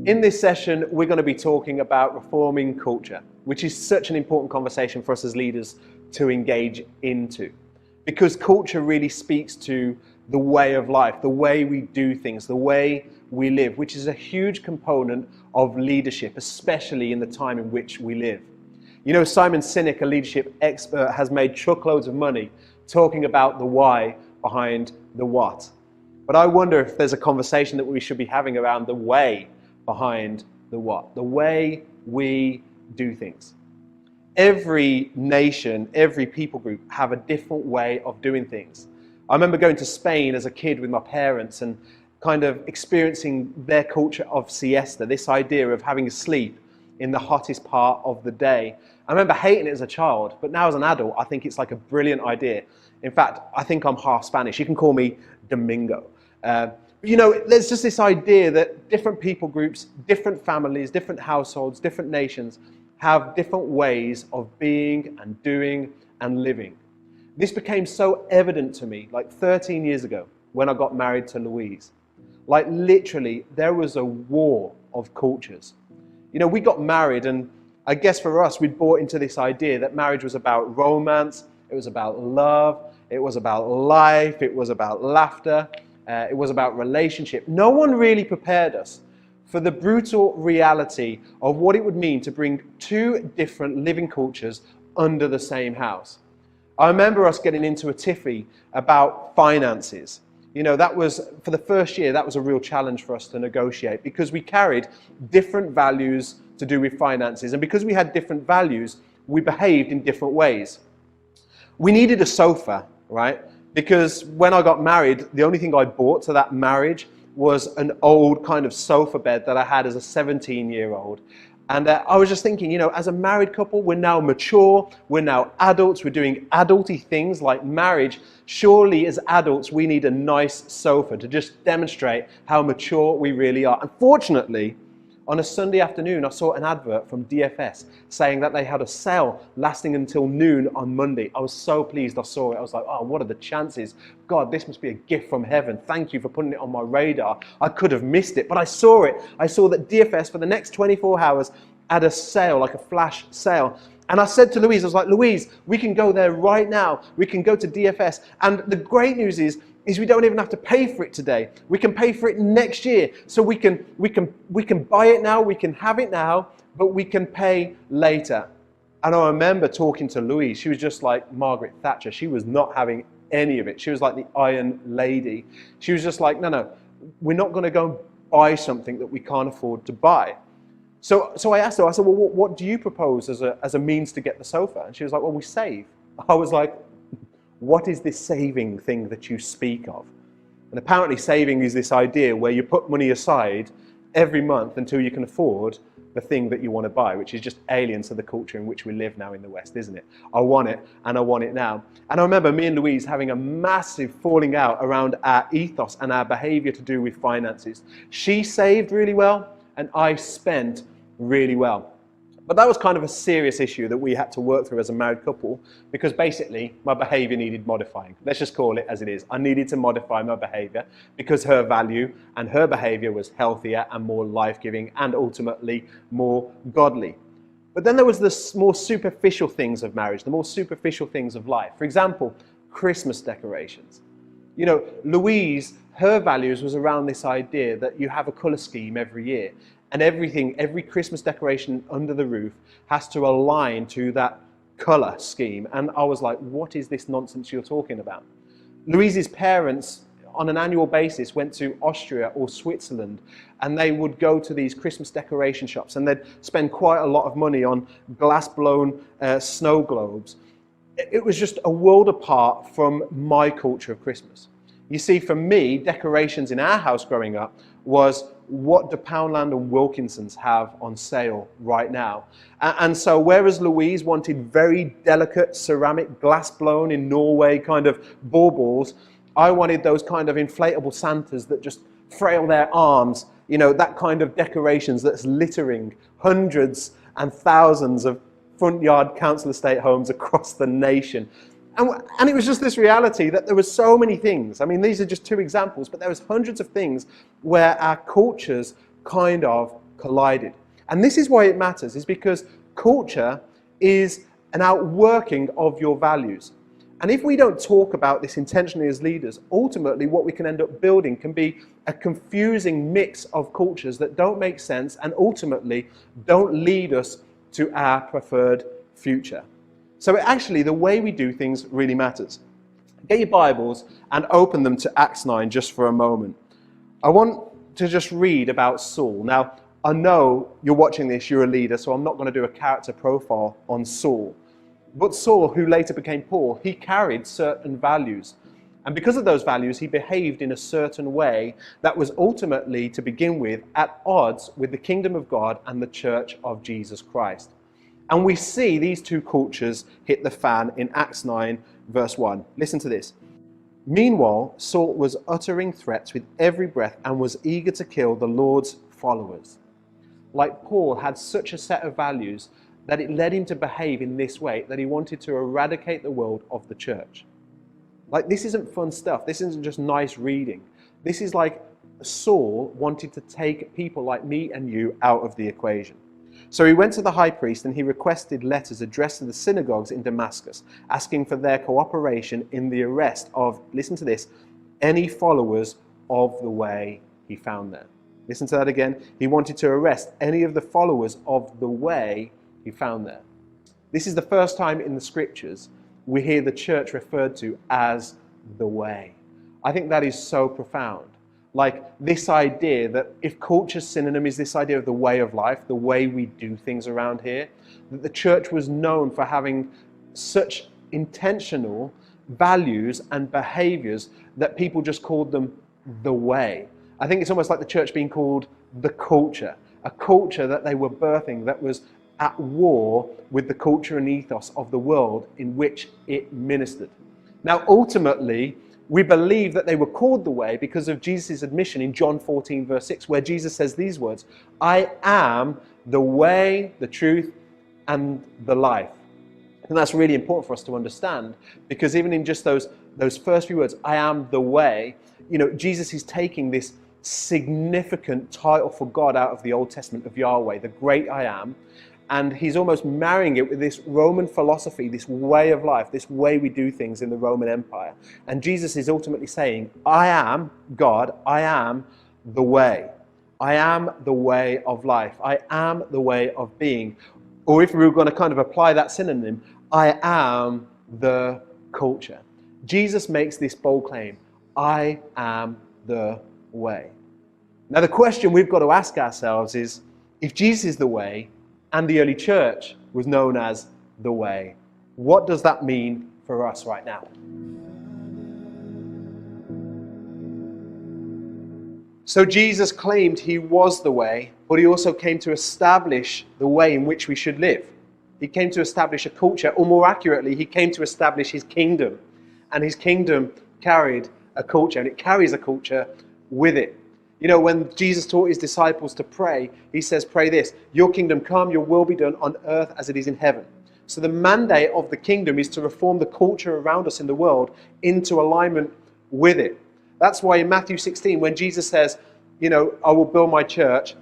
In this session, we're going to be talking about reforming culture, which is such an important conversation for us as leaders to engage into. Because culture really speaks to the way of life, the way we do things, the way we live, which is a huge component of leadership, especially in the time in which we live. You know, Simon Sinek, a leadership expert, has made truckloads of money talking about the why behind the what. But I wonder if there's a conversation that we should be having around the way behind the what, the way we do things. Every nation, every people group have a different way of doing things. I remember going to Spain as a kid with my parents and kind of experiencing their culture of siesta, this idea of having a sleep in the hottest part of the day. I remember hating it as a child, but now as an adult, I think it's like a brilliant idea. In fact, I think I'm half Spanish. You can call me Domingo. You know, there's just this idea that different people groups, different families, different households, different nations have different ways of being and doing and living. This became so evident to me like 13 years ago when I got married to Louise. Like literally, there was a war of cultures. You know, we got married and I guess for us, we'd bought into this idea that marriage was about romance, it was about love, it was about life, it was about laughter. It was about relationship. No one really prepared us for the brutal reality of what it would mean to bring two different living cultures under the same house. I remember us getting into a tiffy about finances. You know, that was, for the first year, that was a real challenge for us to negotiate because we carried different values to do with finances. And because we had different values, we behaved in different ways. We needed a sofa, right? Because when I got married, the only thing I bought to that marriage was an old kind of sofa bed that I had as a 17-year-old. And I was just thinking, you know, as a married couple, we're now mature, we're now adults, we're doing adulty things like marriage. Surely as adults, we need a nice sofa to just demonstrate how mature we really are. Unfortunately, on a Sunday afternoon, I saw an advert from DFS saying that they had a sale lasting until noon on Monday. I was so pleased I saw it. I was like, oh, what are the chances? God, this must be a gift from heaven. Thank you for putting it on my radar. I could have missed it, but I saw it. I saw that DFS for the next 24 hours had a sale, like a flash sale. And I said to Louise, I was like, Louise, we can go there right now. We can go to DFS. And the great news is we don't even have to pay for it today. We can pay for it next year. So we can buy it now, we can have it now, but we can pay later. And I remember talking to Louise. She was just like Margaret Thatcher. She was not having any of it. She was like the Iron Lady. She was just like, no, we're not going to go and buy something that we can't afford to buy. So I asked her, I said, well, what do you propose as a means to get the sofa? And she was like, well, we save. I was like, what is this saving thing that you speak of? And apparently saving is this idea where you put money aside every month until you can afford the thing that you want to buy, which is just alien to the culture in which we live now in the West, isn't it? I want it, and I want it now. And I remember me and Louise having a massive falling out around our ethos and our behavior to do with finances. She saved really well, and I spent really well. But that was kind of a serious issue that we had to work through as a married couple because basically my behavior needed modifying. Let's just call it as it is. I needed to modify my behavior because her value and her behavior was healthier and more life-giving and ultimately more godly. But then there was the more superficial things of marriage, the more superficial things of life. For example, Christmas decorations. You know, Louise, her values was around this idea that you have a color scheme every year. And every Christmas decoration under the roof has to align to that color scheme. And I was like, what is this nonsense you're talking about? Louise's parents, on an annual basis, went to Austria or Switzerland, and they would go to these Christmas decoration shops, and they'd spend quite a lot of money on glass-blown snow globes. It was just a world apart from my culture of Christmas. You see, for me, decorations in our house growing up was what do Poundland and Wilkinson's have on sale right now? And so whereas Louise wanted very delicate ceramic glass blown in Norway kind of baubles, I wanted those kind of inflatable Santas that just frail their arms, you know, that kind of decorations that's littering hundreds and thousands of front yard council estate homes across the nation. And it was just this reality that there were so many things. I mean, these are just two examples, but there was hundreds of things where our cultures kind of collided. And this is why it matters, is because culture is an outworking of your values. And if we don't talk about this intentionally as leaders, ultimately what we can end up building can be a confusing mix of cultures that don't make sense and ultimately don't lead us to our preferred future. So actually, the way we do things really matters. Get your Bibles and open them to Acts 9 just for a moment. I want to just read about Saul. Now, I know you're watching this, you're a leader, so I'm not going to do a character profile on Saul. But Saul, who later became Paul, he carried certain values. And because of those values, he behaved in a certain way that was ultimately, to begin with, at odds with the kingdom of God and the church of Jesus Christ. And we see these two cultures hit the fan in Acts 9, verse 1. Listen to this. Meanwhile, Saul was uttering threats with every breath and was eager to kill the Lord's followers. Like Paul had such a set of values that it led him to behave in this way, that he wanted to eradicate the world of the church. Like, this isn't fun stuff. This isn't just nice reading. This is like Saul wanted to take people like me and you out of the equation. So he went to the high priest and he requested letters addressed to the synagogues in Damascus, asking for their cooperation in the arrest of, listen to this, any followers of the way he found there. Listen to that again. He wanted to arrest any of the followers of the way he found there. This is the first time in the scriptures we hear the church referred to as the way. I think that is so profound. Like this idea that if culture's synonym is this idea of the way of life, the way we do things around here, that the church was known for having such intentional values and behaviors that people just called them the way. I think it's almost like the church being called the culture, a culture that they were birthing that was at war with the culture and ethos of the world in which it ministered. Now, ultimately, we believe that they were called the way because of Jesus' admission in John 14, verse 6, where Jesus says these words, I am the way, the truth, and the life. And that's really important for us to understand, because even in just those first few words, I am the way, Jesus is taking this significant title for God out of the Old Testament of Yahweh, the great I am, and he's almost marrying it with this Roman philosophy, this way of life, this way we do things in the Roman Empire. And Jesus is ultimately saying, I am God, I am the way. I am the way of life. I am the way of being. Or if we were going to kind of apply that synonym, I am the culture. Jesus makes this bold claim, I am the way. Now the question we've got to ask ourselves is, if Jesus is the way, and the early church was known as the way, what does that mean for us right now? So Jesus claimed he was the way, but he also came to establish the way in which we should live. He came to establish a culture, or more accurately, he came to establish his kingdom. And his kingdom carried a culture, and it carries a culture with it. When Jesus taught his disciples to pray, he says, pray this, your kingdom come, your will be done on earth as it is in heaven. So the mandate of the kingdom is to reform the culture around us in the world into alignment with it. That's why in Matthew 16, when Jesus says, I will build my church,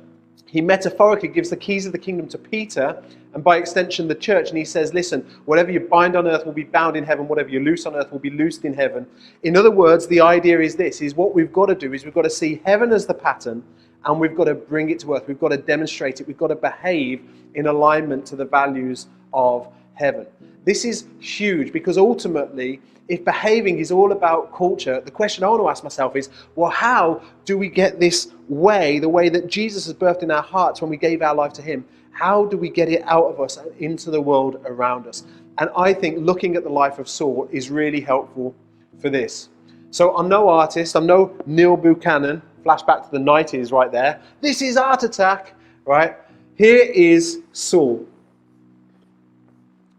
he metaphorically gives the keys of the kingdom to Peter, and by extension the church, and he says, listen, whatever you bind on earth will be bound in heaven, whatever you loose on earth will be loosed in heaven. In other words, the idea is this, is what we've got to do is we've got to see heaven as the pattern, and we've got to bring it to earth. We've got to demonstrate it. We've got to behave in alignment to the values of heaven. This is huge, because ultimately, if behaving is all about culture, the question I want to ask myself is, well, how do we get this way, the way that Jesus has birthed in our hearts when we gave our life to him, how do we get it out of us and into the world around us? And I think looking at the life of Saul is really helpful for this. So I'm no artist, I'm no Neil Buchanan, flashback to the 90s right there. This is Art Attack, right? Here is Saul.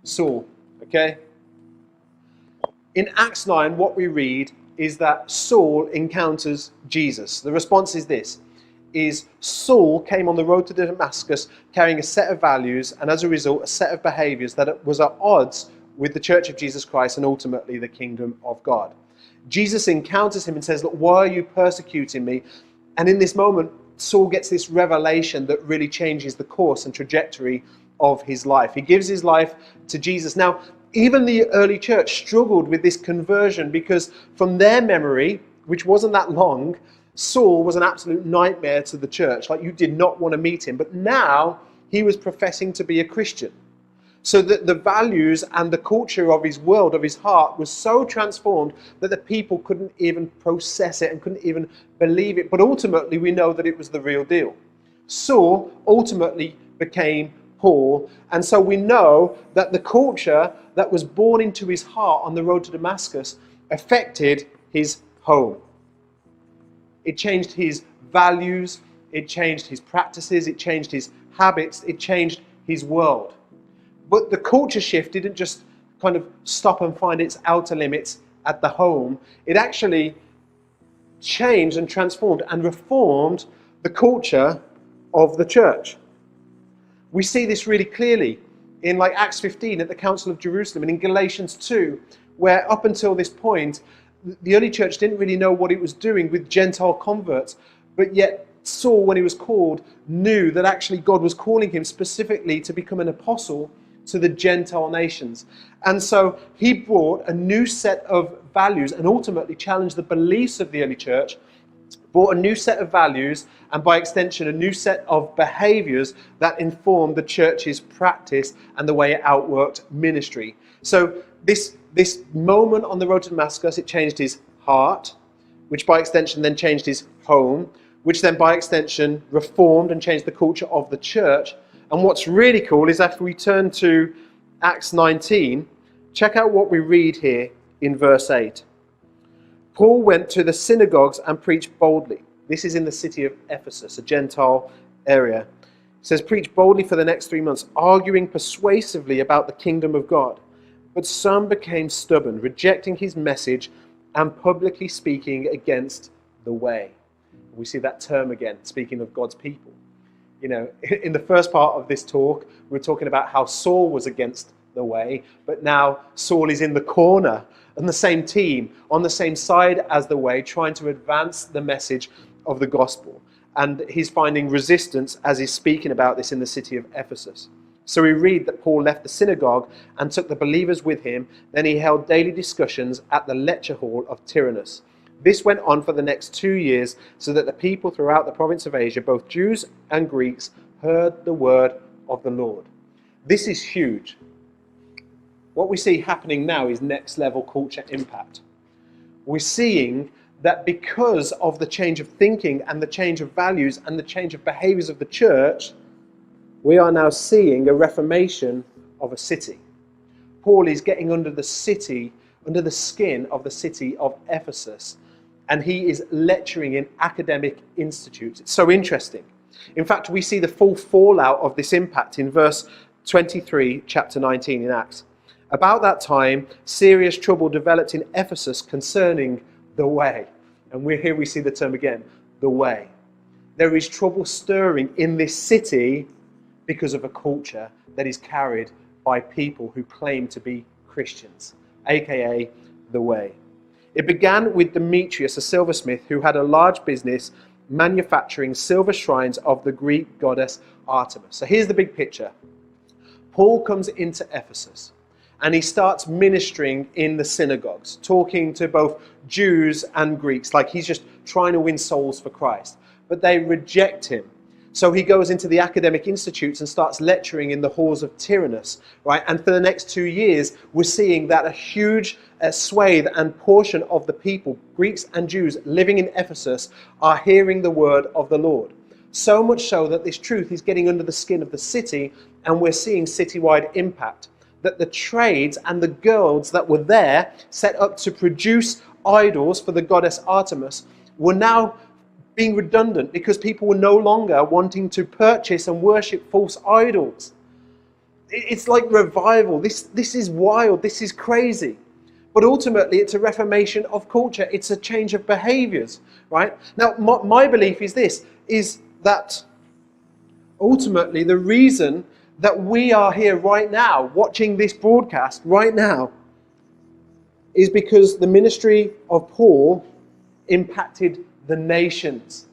Saul, okay? In Acts 9, what we read is that Saul encounters Jesus. The response is this, is Saul came on the road to Damascus carrying a set of values and as a result a set of behaviors that was at odds with the Church of Jesus Christ and ultimately the kingdom of God. Jesus encounters him and says, look, why are you persecuting me? And in this moment, Saul gets this revelation that really changes the course and trajectory of his life. He gives his life to Jesus. Now, even the early church struggled with this conversion because from their memory, which wasn't that long, Saul was an absolute nightmare to the church. Like, you did not want to meet him. But now he was professing to be a Christian. So that the values and the culture of his world, of his heart, was so transformed that the people couldn't even process it and couldn't even believe it. But ultimately, we know that it was the real deal. Saul ultimately became Paul. And so we know that the culture that was born into his heart on the road to Damascus affected his home. It changed his values, it changed his practices, it changed his habits, it changed his world. But the culture shift didn't just kind of stop and find its outer limits at the home. It actually changed and transformed and reformed the culture of the church. We see this really clearly in like Acts 15 at the Council of Jerusalem and in Galatians 2, where up until this point, the early church didn't really know what it was doing with Gentile converts, but yet Saul, when he was called, knew that actually God was calling him specifically to become an apostle to the Gentile nations. And so he brought a new set of values and ultimately challenged the beliefs of the early church, brought a new set of values and by extension a new set of behaviors that informed the church's practice and the way it outworked ministry. So this moment on the road to Damascus, it changed his heart, which by extension then changed his home, which then by extension reformed and changed the culture of the church. And what's really cool is after we turn to Acts 19, check out what we read here in verse 8. Paul went to the synagogues and preached boldly. This is in the city of Ephesus, a Gentile area. It says, preached boldly for the next 3 months, arguing persuasively about the kingdom of God. But some became stubborn, rejecting his message and publicly speaking against the way. We see that term again, speaking of God's people. You know, in the first part of this talk, we're talking about how Saul was against the way, but now Saul is in the corner on the same team, on the same side as the way, trying to advance the message of the gospel. And he's finding resistance as he's speaking about this in the city of Ephesus. So we read that Paul left the synagogue and took the believers with him. Then he held daily discussions at the lecture hall of Tyrannus. This went on for the next 2 years, so that the people throughout the province of Asia, both Jews and Greeks, heard the word of the Lord. This is huge. What we see happening now is next level culture impact. We're seeing that because of the change of thinking and the change of values and the change of behaviors of the church, we are now seeing a reformation of a city. Paul is getting under the skin of the city of Ephesus, and he is lecturing in academic institutes. It's so interesting. In fact, we see the full fallout of this impact in verse 23, chapter 19 in Acts. About that time, serious trouble developed in Ephesus concerning the way. And here we see the term again, the way. There is trouble stirring in this city because of a culture that is carried by people who claim to be Christians, aka the way. It began with Demetrius, a silversmith, who had a large business manufacturing silver shrines of the Greek goddess Artemis. So here's the big picture. Paul comes into Ephesus and he starts ministering in the synagogues, talking to both Jews and Greeks, like he's just trying to win souls for Christ. But they reject him. So he goes into the academic institutes and starts lecturing in the halls of Tyrannus, right? And for the next 2 years, we're seeing that a huge swathe and portion of the people, Greeks and Jews living in Ephesus, are hearing the word of the Lord. So much so that this truth is getting under the skin of the city, and we're seeing citywide impact. That the trades and the guilds that were there, set up to produce idols for the goddess Artemis, were now being redundant because people were no longer wanting to purchase and worship false idols. It's like revival. This is wild. This is crazy. But ultimately, it's a reformation of culture. It's a change of behaviors, right? Now, my belief is this, is that ultimately the reason that we are here right now, watching this broadcast right now, is because the ministry of Paul impacted the nations.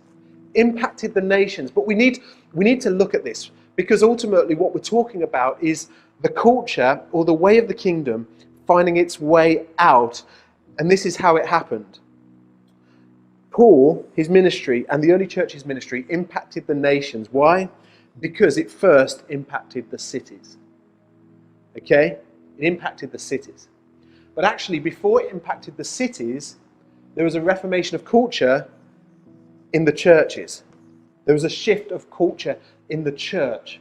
impacted the nations. But we need to look at this, because ultimately what we're talking about is the culture or the way of the kingdom finding its way out. And this is how it happened. Paul, his ministry, and the early church's ministry impacted the nations. Why? Because it first impacted the cities. Okay? It impacted the cities. But actually, before it impacted the cities, there was a reformation of culture in the churches. There was a shift of culture in the church.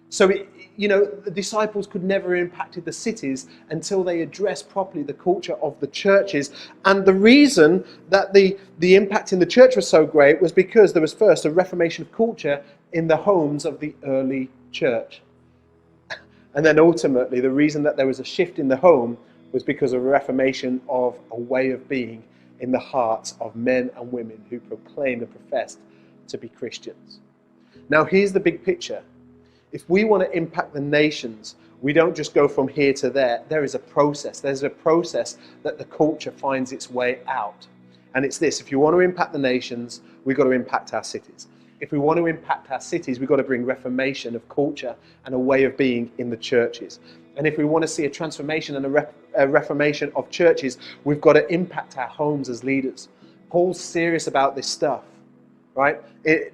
So, the disciples could never have impacted the cities until they addressed properly the culture of the churches. And the reason that the impact in the church was so great was because there was first a reformation of culture in the homes of the early church. And then ultimately, the reason that there was a shift in the home was because of a reformation of a way of being in the hearts of men and women who proclaimed and professed to be Christians. Now, here's the big picture. If we want to impact the nations, we don't just go from here to there. There is a process. There's a process that the culture finds its way out. And it's this: if you want to impact the nations, we've got to impact our cities. If we want to impact our cities, we've got to bring reformation of culture and a way of being in the churches. And if we want to see a transformation and a reformation of churches, we've got to impact our homes as leaders. Paul's serious about this stuff, right?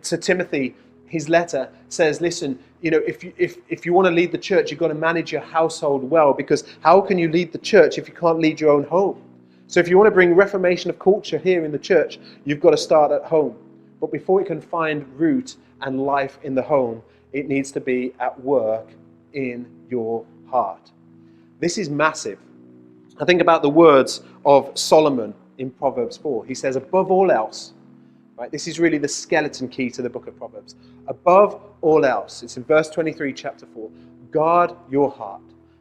To Timothy, his letter says, listen, if you want to lead the church, you've got to manage your household well, because how can you lead the church if you can't lead your own home? So if you want to bring reformation of culture here in the church, you've got to start at home. But before it can find root and life in the home, it needs to be at work in your heart. This is massive. I think about the words of Solomon in Proverbs 4. He says, above all else, right? This is really the skeleton key to the book of Proverbs. Above all else, it's in verse 23, chapter 4, guard your heart,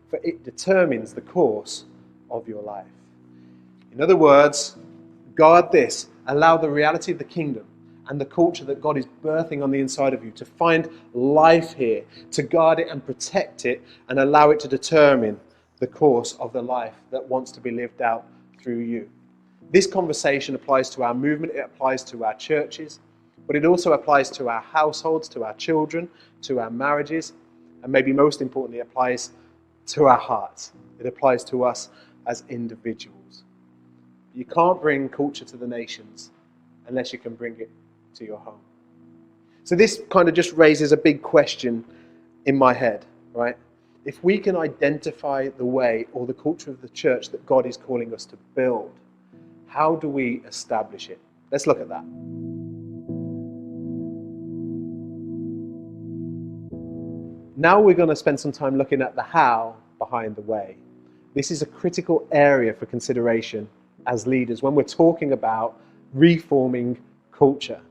for it determines the course of your life. In other words, guard this. Allow the reality of the kingdom and the culture that God is birthing on the inside of you to find life here, to guard it and protect it and allow it to determine the course of the life that wants to be lived out through you. This conversation applies to our movement, it applies to our churches, but it also applies to our households, to our children, to our marriages, and maybe most importantly, it applies to our hearts. It applies to us as individuals. You can't bring culture to the nations unless you can bring it to your home. So this kind of just raises a big question in my head, right? If we can identify the way or the culture of the church that God is calling us to build, how do we establish it? Let's look at that. Now we're going to spend some time looking at the how behind the way. This is a critical area for consideration as leaders when we're talking about reforming culture.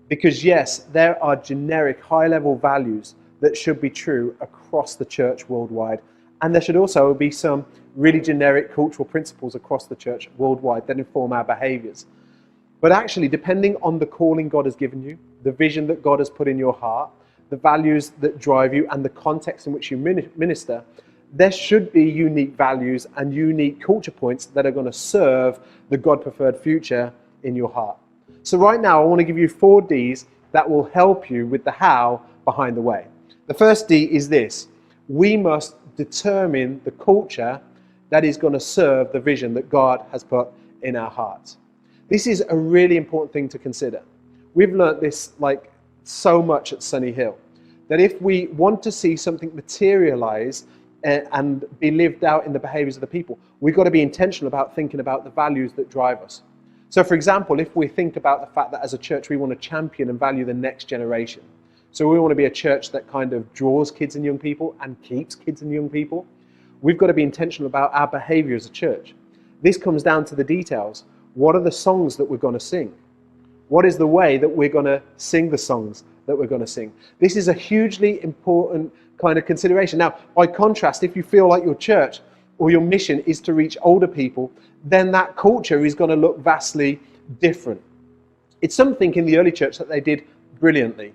Because yes, there are generic high-level values that should be true across the church worldwide. And there should also be some really generic cultural principles across the church worldwide that inform our behaviors. But actually, depending on the calling God has given you, the vision that God has put in your heart, the values that drive you, and the context in which you minister, there should be unique values and unique culture points that are going to serve the God-preferred future in your heart. So right now, I want to give you 4 Ds that will help you with the how behind the way. The first D is this: we must determine the culture that is going to serve the vision that God has put in our hearts. This is a really important thing to consider. We've learnt this like so much at Sunny Hill, that if we want to see something materialize and be lived out in the behaviors of the people, we've got to be intentional about thinking about the values that drive us. So for example, if we think about the fact that as a church we want to champion and value the next generation, so we want to be a church that kind of draws kids and young people and keeps kids and young people, we've got to be intentional about our behavior as a church. This comes down to the details. What are the songs that we're going to sing? What is the way that we're going to sing the songs that we're going to sing? This is a hugely important kind of consideration. Now, by contrast, if you feel like your church or your mission is to reach older people, then that culture is going to look vastly different. It's something in the early church that they did brilliantly.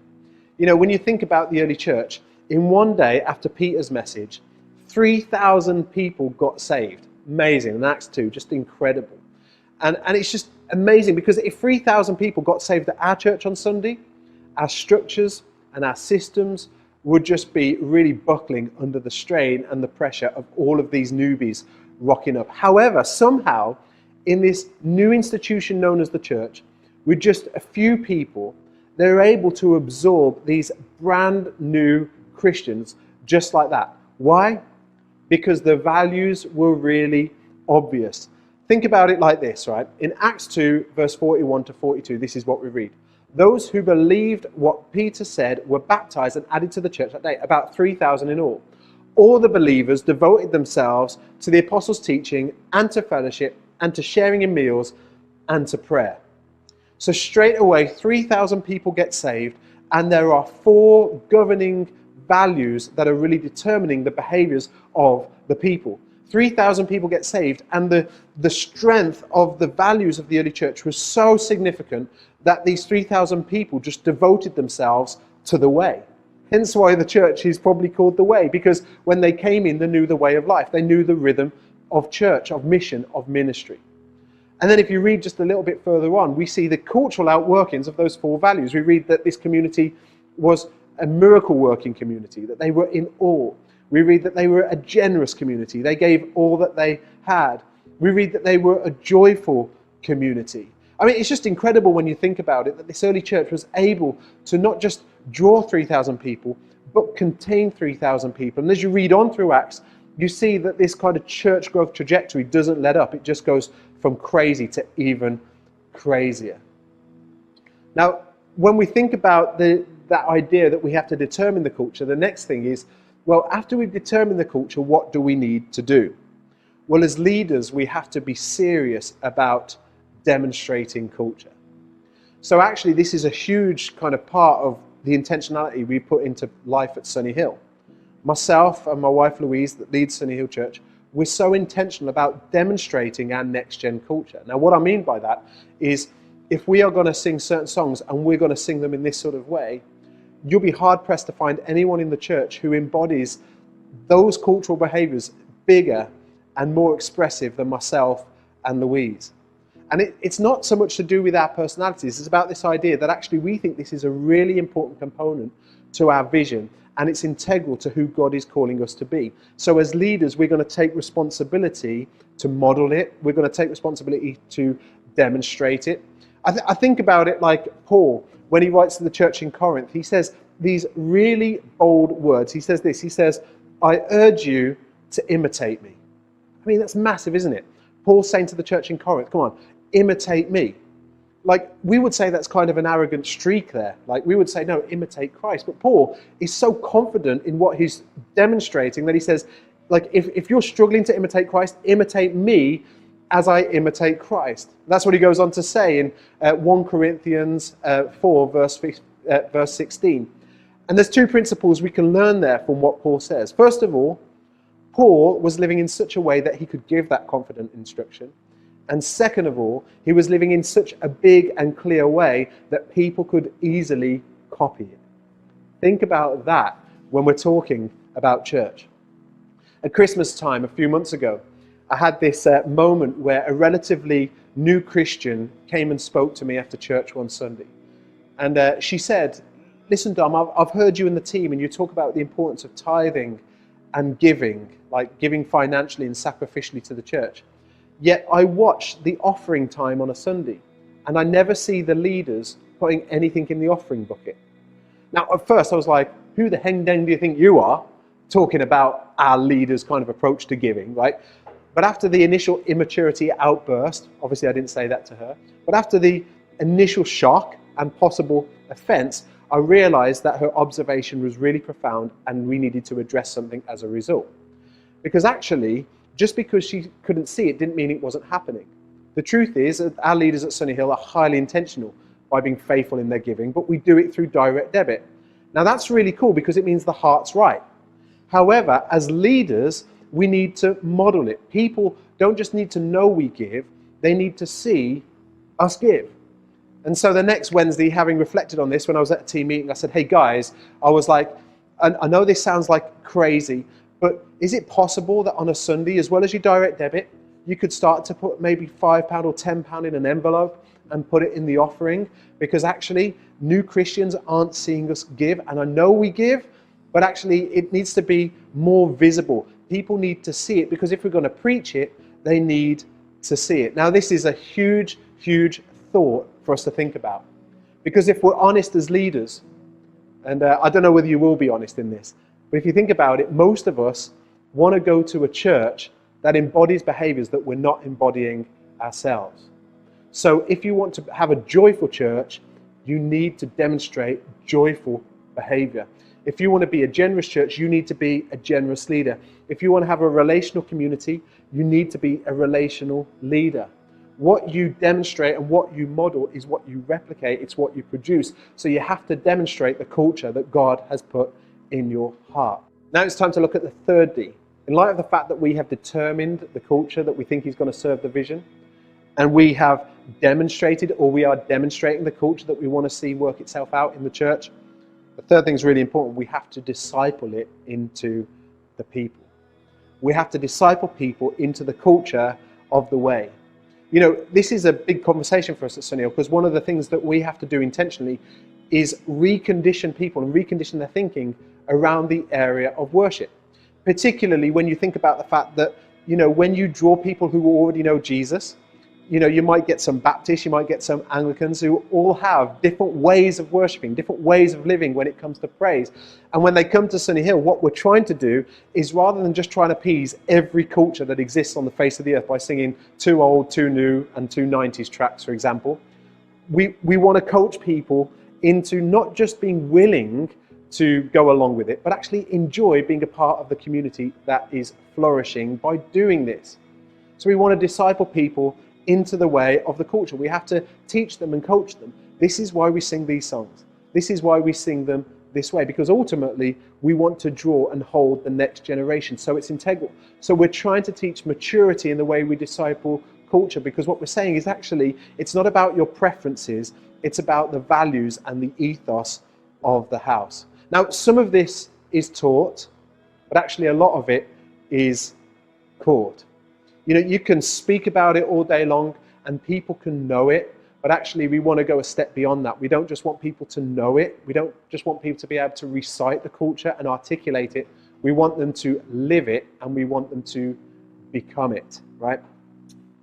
You know, when you think about the early church, in one day after Peter's message, 3,000 people got saved. Amazing. In Acts 2, just incredible. And it's just amazing, because if 3,000 people got saved at our church on Sunday, our structures and our systems would just be really buckling under the strain and the pressure of all of these newbies rocking up. However, somehow, in this new institution known as the church, with just a few people, they're able to absorb these brand new Christians just like that. Why? Because the values were really obvious. Think about it like this, right? In Acts 2, verse 41 to 42, this is what we read. Those who believed what Peter said were baptized and added to the church that day, about 3,000 in all. All the believers devoted themselves to the apostles' teaching and to fellowship and to sharing in meals and to prayer. So straight away, 3,000 people get saved, and there are 4 governing values that are really determining the behaviors of the people. 3,000 people get saved, and the strength of the values of the early church was so significant that these 3,000 people just devoted themselves to the way. Hence why the church is probably called the way, because when they came in, they knew the way of life. They knew the rhythm of church, of mission, of ministry. And then if you read just a little bit further on, we see the cultural outworkings of those 4 values. We read that this community was a miracle working community, that they were in awe. We read that they were a generous community. They gave all that they had. We read that they were a joyful community. I mean, it's just incredible when you think about it, that this early church was able to not just draw 3,000 people, but contain 3,000 people. And as you read on through Acts, you see that this kind of church growth trajectory doesn't let up. It just goes from crazy to even crazier. Now, when we think about that idea that we have to determine the culture, the next thing is, well, after we've determined the culture, what do we need to do? Well, as leaders, we have to be serious about demonstrating culture. So actually, this is a huge kind of part of the intentionality we put into life at Sunny Hill. Myself and my wife Louise, that leads Sunny Hill Church, we're so intentional about demonstrating our next-gen culture. Now, what I mean by that is, if we are going to sing certain songs and we're going to sing them in this sort of way, you'll be hard-pressed to find anyone in the church who embodies those cultural behaviors bigger and more expressive than myself and Louise. And it's not so much to do with our personalities, it's about this idea that actually we think this is a really important component to our vision, and it's integral to who God is calling us to be. So as leaders, we're going to take responsibility to model it. We're going to take responsibility to demonstrate it. I think about it like Paul, when he writes to the church in Corinth, he says these really bold words. He says this, he says, I urge you to imitate me. I mean, that's massive, isn't it? Paul's saying to the church in Corinth, come on, imitate me. Like, we would say that's kind of an arrogant streak there. Like, we would say, no, imitate Christ. But Paul is so confident in what he's demonstrating that he says, like, if you're struggling to imitate Christ, imitate me as I imitate Christ. That's what he goes on to say in 1 Corinthians 4, verse 16. And there's 2 principles we can learn there from what Paul says. First of all, Paul was living in such a way that he could give that confident instruction. And second of all, he was living in such a big and clear way that people could easily copy it. Think about that when we're talking about church. At Christmas time, a few months ago, I had this moment where a relatively new Christian came and spoke to me after church one Sunday. And she said, listen, Dom, I've heard you and the team, and you talk about the importance of tithing and giving, like giving financially and sacrificially to the church. Yet I watch the offering time on a Sunday, and I never see the leaders putting anything in the offering bucket. Now, at first I was like, who the heng deng do you think you are, talking about our leaders' kind of approach to giving, right? But after the initial immaturity outburst, obviously I didn't say that to her, but after the initial shock and possible offense, I realized that her observation was really profound and we needed to address something as a result. Because actually, just because she couldn't see it didn't mean it wasn't happening. The truth is that our leaders at Sunny Hill are highly intentional by being faithful in their giving, but we do it through direct debit. Now that's really cool because it means the heart's right. However, as leaders, we need to model it. People don't just need to know we give, they need to see us give. And so the next Wednesday, having reflected on this, when I was at a team meeting, I said, hey guys, I was like, I know this sounds like crazy, but is it possible that on a Sunday, as well as your direct debit, you could start to put maybe £5 or £10 in an envelope and put it in the offering, because actually new Christians aren't seeing us give. And I know we give, but actually it needs to be more visible. People need to see it, because if we're going to preach it, they need to see it. Now, this is a huge, huge thought for us to think about, because if we're honest as leaders, and I don't know whether you will be honest in this, but if you think about it, most of us want to go to a church that embodies behaviors that we're not embodying ourselves. So if you want to have a joyful church, you need to demonstrate joyful behavior. If you want to be a generous church, you need to be a generous leader. If you want to have a relational community, you need to be a relational leader. What you demonstrate and what you model is what you replicate, it's what you produce. So you have to demonstrate the culture that God has put in your heart. Now it's time to look at the third D. In light of the fact that we have determined the culture that we think is going to serve the vision, and we have demonstrated, or we are demonstrating the culture that we want to see work itself out in the church, the third thing is really important. We have to disciple it into the people. We have to disciple people into the culture of the way. You know, this is a big conversation for us at Sunny, because one of the things that we have to do intentionally is recondition people and recondition their thinking around the area of worship. Particularly when you think about the fact that, you know, when you draw people who already know Jesus, you know, you might get some Baptists, you might get some Anglicans who all have different ways of worshiping, different ways of living when it comes to praise. And when they come to Sunny Hill, what we're trying to do is, rather than just trying to appease every culture that exists on the face of the earth by singing two old, two new, and two 90s tracks, for example, we want to coach people into not just being willing to go along with it, but actually enjoy being a part of the community that is flourishing by doing this. So we want to disciple people into the way of the culture. We have to teach them and coach them. This is why we sing these songs. This is why we sing them this way, because ultimately we want to draw and hold the next generation. So it's integral. So we're trying to teach maturity in the way we disciple culture, because what we're saying is actually it's not about your preferences, it's about the values and the ethos of the house. Now, some of this is taught, but actually a lot of it is caught. You know, you can speak about it all day long and people can know it, but actually we want to go a step beyond that. We don't just want people to know it. We don't just want people to be able to recite the culture and articulate it. We want them to live it, and we want them to become it, right?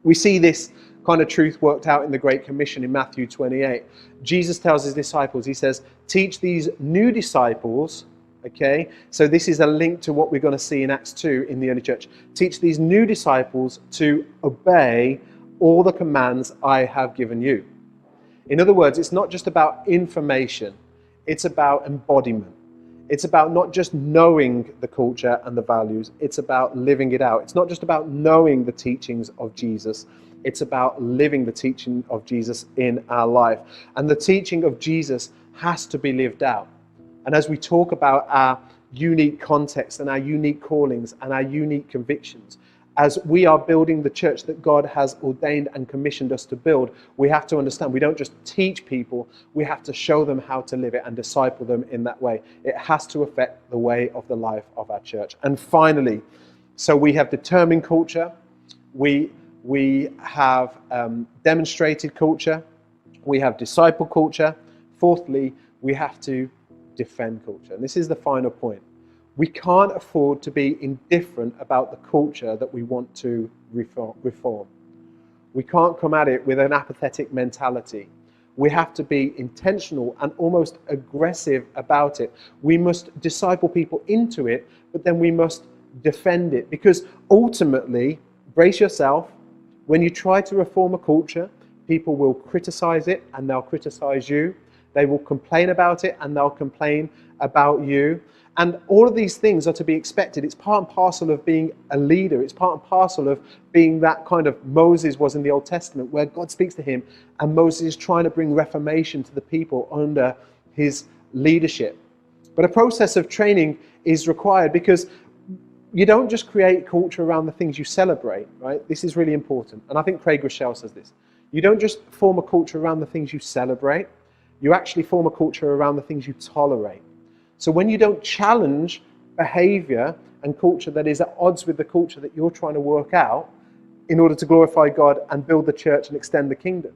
We see this kind of truth worked out in the Great Commission in Matthew 28. Jesus tells his disciples, he says, teach these new disciples. Okay, so this is a link to what we're going to see in Acts 2 in the early church. Teach these new disciples to obey all the commands I have given you. In other words, it's not just about information, it's about embodiment. It's about not just knowing the culture and the values, it's about living it out. It's not just about knowing the teachings of Jesus, it's about living the teaching of Jesus in our life. And the teaching of Jesus has to be lived out. And as we talk about our unique context and our unique callings and our unique convictions, as we are building the church that God has ordained and commissioned us to build, we have to understand we don't just teach people, we have to show them how to live it and disciple them in that way. It has to affect the way of the life of our church. And finally, so we have determined culture, we have demonstrated culture, we have disciple culture. Fourthly, we have to defend culture. And this is the final point. We can't afford to be indifferent about the culture that we want to reform. We can't come at it with an apathetic mentality. We have to be intentional and almost aggressive about it. We must disciple people into it, but then we must defend it, because ultimately, brace yourself, when you try to reform a culture, people will criticize it and they'll criticize you. They will complain about it and they'll complain about you. And all of these things are to be expected. It's part and parcel of being a leader. It's part and parcel of being that kind of Moses was in the Old Testament, where God speaks to him and Moses is trying to bring reformation to the people under his leadership. But a process of training is required, because you don't just create culture around the things you celebrate, right? This is really important. And I think Craig Rochelle says this. You don't just form a culture around the things you celebrate. You actually form a culture around the things you tolerate. So when you don't challenge behavior and culture that is at odds with the culture that you're trying to work out in order to glorify God and build the church and extend the kingdom,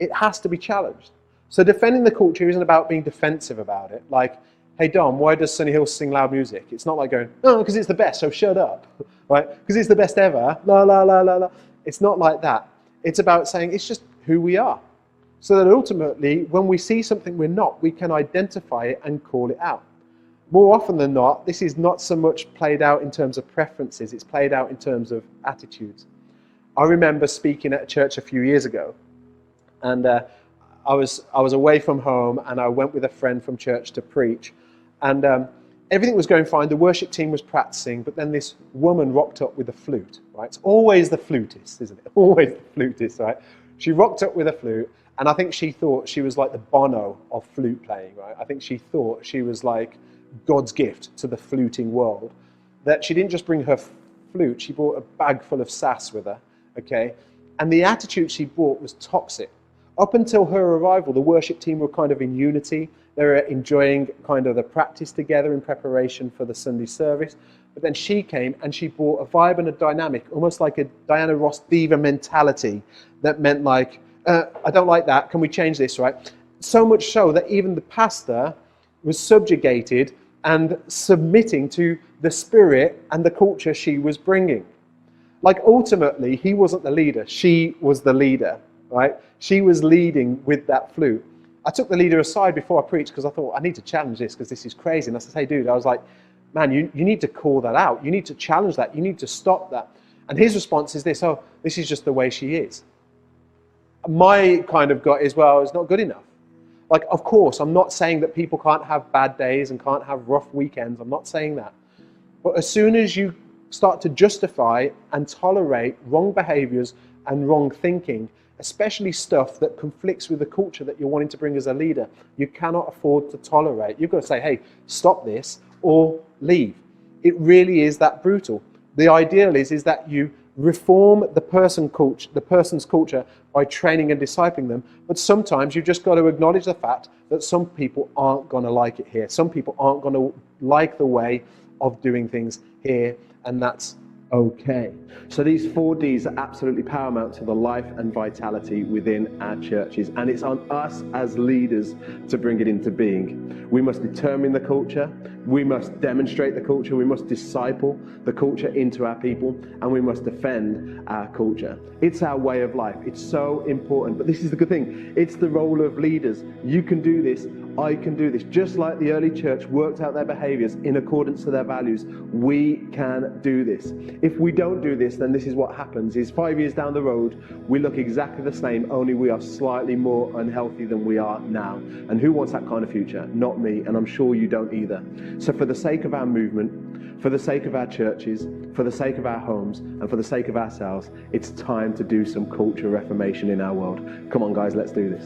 it has to be challenged. So defending the culture isn't about being defensive about it. Like, hey Dom, why does Sunny Hill sing loud music? It's not like going, no, because it's the best, so shut up, right? Because it's the best ever, la la la la la. It's not like that. It's about saying it's just who we are. So that ultimately, when we see something we're not, we can identify it and call it out. More often than not, this is not so much played out in terms of preferences, it's played out in terms of attitudes. I remember speaking at a church a few years ago, and I was away from home, and I went with a friend from church to preach, and everything was going fine. The worship team was practicing, but then this woman rocked up with a flute, right? It's always the flutist, isn't it? Always the flutist, right? She rocked up with a flute, and I think she thought she was like the Bono of flute playing, right? I think she thought she was like God's gift to the fluting world. That she didn't just bring her flute, she brought a bag full of sass with her, okay? And the attitude she brought was toxic. Up until her arrival, the worship team were kind of in unity. They were enjoying kind of the practice together in preparation for the Sunday service. But then she came and she brought a vibe and a dynamic, almost like a Diana Ross diva mentality that meant like, I don't like that, can we change this, right? So much so that even the pastor was subjugated and submitting to the spirit and the culture she was bringing. Like ultimately, he wasn't the leader, she was the leader, right? She was leading with that flute. I took the leader aside before I preached because I thought, I need to challenge this because this is crazy. And I said, hey dude, I was like, man, you need to call that out. You need to challenge that. You need to stop that. And his response is this, oh, this is just the way she is. My kind of gut is, well, it's not good enough. Like, of course, I'm not saying that people can't have bad days and can't have rough weekends. I'm not saying that. But as soon as you start to justify and tolerate wrong behaviors and wrong thinking, especially stuff that conflicts with the culture that you're wanting to bring as a leader, you cannot afford to tolerate. You've got to say, hey, stop this or leave. It really is that brutal. The ideal is that you reform the person's culture by training and discipling them, but sometimes you've just got to acknowledge the fact that some people aren't going to like it here. Some people aren't going to like the way of doing things here, and that's okay. So these 4 Ds are absolutely paramount to the life and vitality within our churches, and it's on us as leaders to bring it into being. We must determine the culture, we must demonstrate the culture, we must disciple the culture into our people, and we must defend our culture. It's our way of life. It's so important. But this is the good thing. It's the role of leaders. You can do this. I can do this. Just like the early church worked out their behaviors in accordance to their values, we can do this. If we don't do this, then this is what happens, is 5 years down the road, we look exactly the same, only we are slightly more unhealthy than we are now. And who wants that kind of future? Not me, and I'm sure you don't either. So for the sake of our movement, for the sake of our churches, for the sake of our homes, and for the sake of ourselves, it's time to do some culture reformation in our world. Come on guys, let's do this.